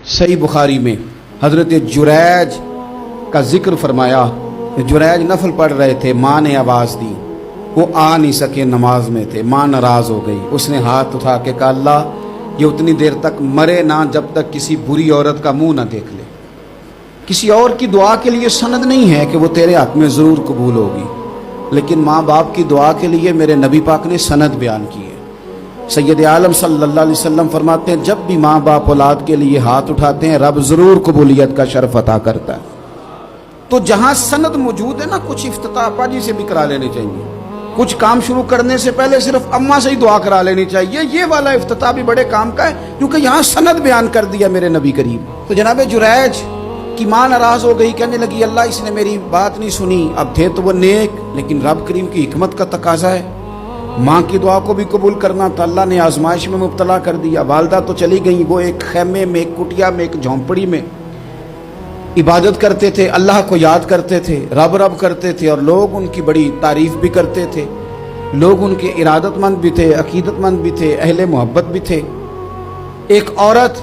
सही बुखारी में हज़रत जुरैज का जिक्र फरमाया। जुरैज नफल पढ़ रहे थे, माँ ने आवाज़ दी, वो आ नहीं सके, नमाज में थे, माँ नाराज़ हो गई। उसने हाथ उठा के कहा, अल्लाह ये उतनी देर तक मरे ना जब तक किसी बुरी औरत का मुंह ना देख ले। किसी और की दुआ के लिए सनद नहीं है कि वो तेरे हक में ज़रूर कबूल होगी, लेकिन माँ बाप की दुआ के लिए मेरे नबी पाक ने सनद बयान की है। सैयद आलम सल्लल्लाहु अलैहि वसल्लम फरमाते हैं, जब भी माँ बाप औलाद के लिए हाथ उठाते हैं रब ज़रूर कबूलियत का शर्फ अता करता है। तो जहाँ सनद मौजूद है ना, कुछ इफ्तिताह अप्पा जी से भी करा लेने चाहिए। कुछ काम शुरू करने से पहले सिर्फ अम्मा से ही दुआ करा लेनी चाहिए। ये वाला इफ्तिताह भी बड़े काम का है, क्योंकि यहाँ सनद बयान कर दिया मेरे नबी करीम। तो जनाब जुरैज की माँ नाराज हो गई, कहने लगी अल्लाह इसने मेरी बात नहीं सुनी। अब थे तो वो नेक, लेकिन रब करीम की हिकमत का तकाजा है, माँ की दुआ को भी कबूल करना था। अल्लाह ने आजमाइश में मुब्तला कर दिया। वालदा तो चली गई, वो एक खैमे में, एक कुटिया में, एक झोंपड़ी में इबादत करते थे, अल्लाह को याद करते थे, रब रब करते थे, और लोग उनकी बड़ी तारीफ भी करते थे। लोग उनके इरादतमंद भी थे, अकीदतमंद भी थे, अहले मोहब्बत भी थे। एक औरत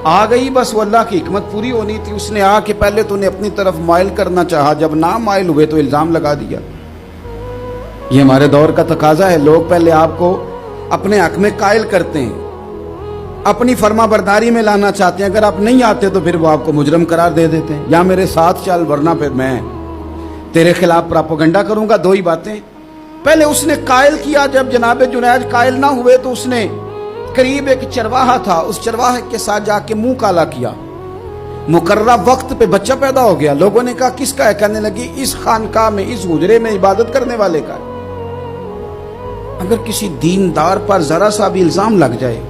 आ गई, बस वो अल्लाह की हिकमत पूरी होनी थी। उसने आके पहले तो उन्हें अपनी तरफ माइल करना चाहा, जब ना माइल हुए तो इल्ज़ाम लगा दिया। ये हमारे दौर का तकाजा है, लोग पहले आपको अपने हक में कायल करते हैं, अपनी फर्मा बरदारी में लाना चाहते हैं। अगर आप नहीं आते तो फिर वो आपको मुजरम करार दे देते हैं, या मेरे साथ चल वरना फिर मैं तेरे खिलाफ प्रोपेगेंडा करूंगा। दो ही बातें। पहले उसने कायल किया, जब जनाब जुनैद कायल ना हुए तो उसने करीब एक चरवाहा था, उस चरवाहे के साथ जाके मुंह काला किया। मुकर्रा वक्त पे बच्चा पैदा हो गया। लोगों ने कहा किसका है? कहने लगी इस खानकाह में, इस हुजरे में इबादत करने वाले का है। अगर किसी दीनदार पर जरा सा भी इल्जाम लग जाए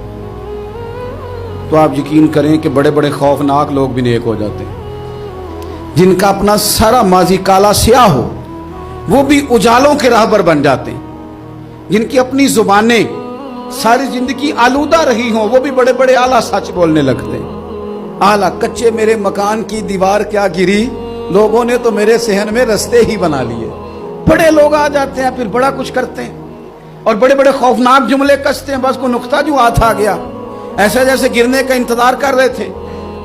तो आप यकीन करें कि बड़े बड़े खौफनाक लोग भी नेक हो जाते हैं। जिनका अपना सारा माजी काला स्याह हो वो भी उजालों के राहबर बन जाते हैं। जिनकी अपनी जुबानें सारी जिंदगी आलूदा रही हों वो भी बड़े बड़े आला सच बोलने लगते हैं। आला कच्चे मेरे मकान की दीवार क्या गिरी, लोगों ने तो मेरे सहन में रस्ते ही बना लिए। बड़े लोग आ जाते हैं, फिर बड़ा कुछ करते हैं और बड़े बड़े खौफनाक जुमले कसते हैं। बस को नुक्ता जो हाथ आ गया, ऐसे जैसे गिरने का इंतजार कर रहे थे।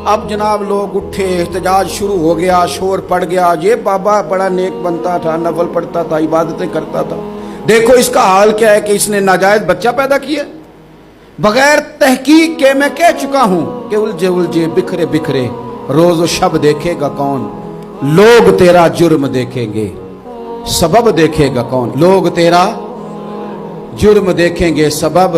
अब जनाब लोग उठे, एहतजाज शुरू हो गया, शोर पड़ गया। ये बाबा बड़ा नेक बनता था, नफल पढ़ता था, इबादतें करता था, देखो इसका हाल क्या है कि इसने नाजायज बच्चा पैदा किया। बगैर तहकीक के मैं कह चुका हूं कि उलझे उलझे बिखरे बिखरे रोज शब देखेगा कौन, लोग तेरा जुर्म देखेंगे सबब देखेगा कौन। लोग तेरा जुर्म देखेंगे सबब,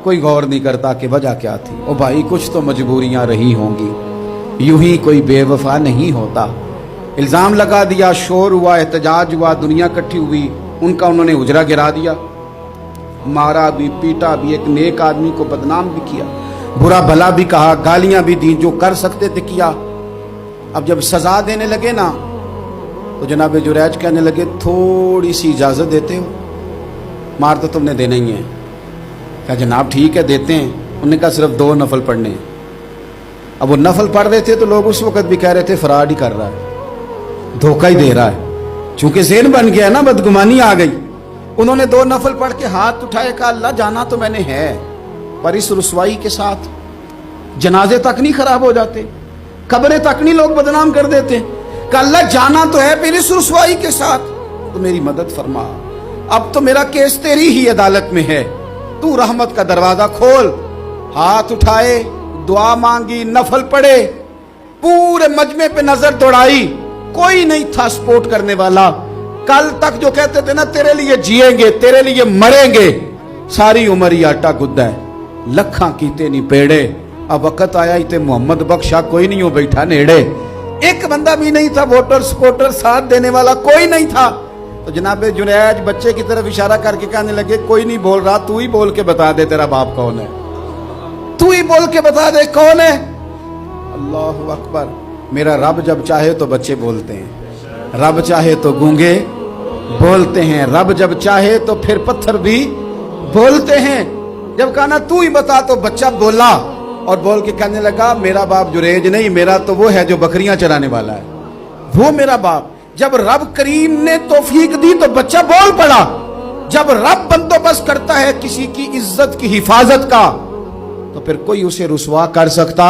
कोई गौर नहीं करता कि वजह क्या थी। ओ भाई कुछ तो मजबूरियां रही होंगी, यूं ही कोई बेवफा नहीं होता। इल्जाम लगा दिया, शोर हुआ, एहतजाज हुआ, दुनिया इकट्ठी हुई, उनका उन्होंने उजरा गिरा दिया, मारा भी, पीटा भी, एक नेक आदमी को बदनाम भी किया, बुरा भला भी कहा, गालियां भी दी, जो कर सकते थे किया। अब जब सजा देने लगे ना तो जनाब जुरैज कहने लगे थोड़ी सी इजाजत देते हो, मार तो तुमने देना ही है। क्या जनाब ठीक है देते हैं। उन्होंने कहा सिर्फ 2 नफल पढ़ने हैं। अब वो नफल पढ़ रहे थे तो लोग उस वक्त भी कह रहे थे फराड ही कर रहा है, धोखा ही दे रहा है। चूंकि ज़ेन बन गया ना, बदगुमानी आ गई। उन्होंने 2 नफल पढ़ के हाथ उठाए, कहा अल्लाह जाना तो मैंने है, पर इस रुसवाई के साथ जनाजे तक नहीं खराब हो जाते, कब्रें तक नहीं लोग बदनाम कर देते। कहा अल्लाह जाना तो है, फिर इस रुसवाई के साथ तो मेरी मदद फरमा। अब तो मेरा केस तेरी ही अदालत में है, तू रहमत का दरवाजा खोल। हाथ उठाए, दुआ मांगी, नफल पढ़े, पूरे मजमे पे नजर दौड़ाई, कोई नहीं था सपोर्ट करने वाला। कल तक जो कहते थे ना तेरे लिए जिएंगे, तेरे लिए मरेंगे, सारी उम्र ही आटा गुद्दा है, लखा कीते नहीं पेड़े। अब वक्त आया इते मोहम्मद बख्शा कोई नहीं हो बैठा नेड़े। एक बंदा भी नहीं था, वोटर सपोर्टर साथ देने वाला कोई नहीं था। तो जनाब जुनैज बच्चे की तरफ इशारा करके कहने लगे कोई नहीं बोल रहा, तू ही बोल के बता दे तेरा बाप कौन है, तू ही बोल के बता दे कौन है। अल्लाहु अकबर। मेरा रब जब चाहे तो बच्चे बोलते हैं, रब चाहे तो गूंगे बोलते हैं, रब जब चाहे तो फिर पत्थर भी बोलते हैं। जब कहा ना तू ही बता तो बच्चा बोला और बोल के कहने लगा मेरा बाप जुरैज नहीं, मेरा तो वो है जो बकरियां चराने वाला है, वो मेरा बाप। जब रब करीम ने तौफीक दी तो बच्चा बोल पड़ा। जब रब बंदोबस्त करता है किसी की इज्जत की हिफाजत का तो फिर कोई उसे रुसवा कर सकता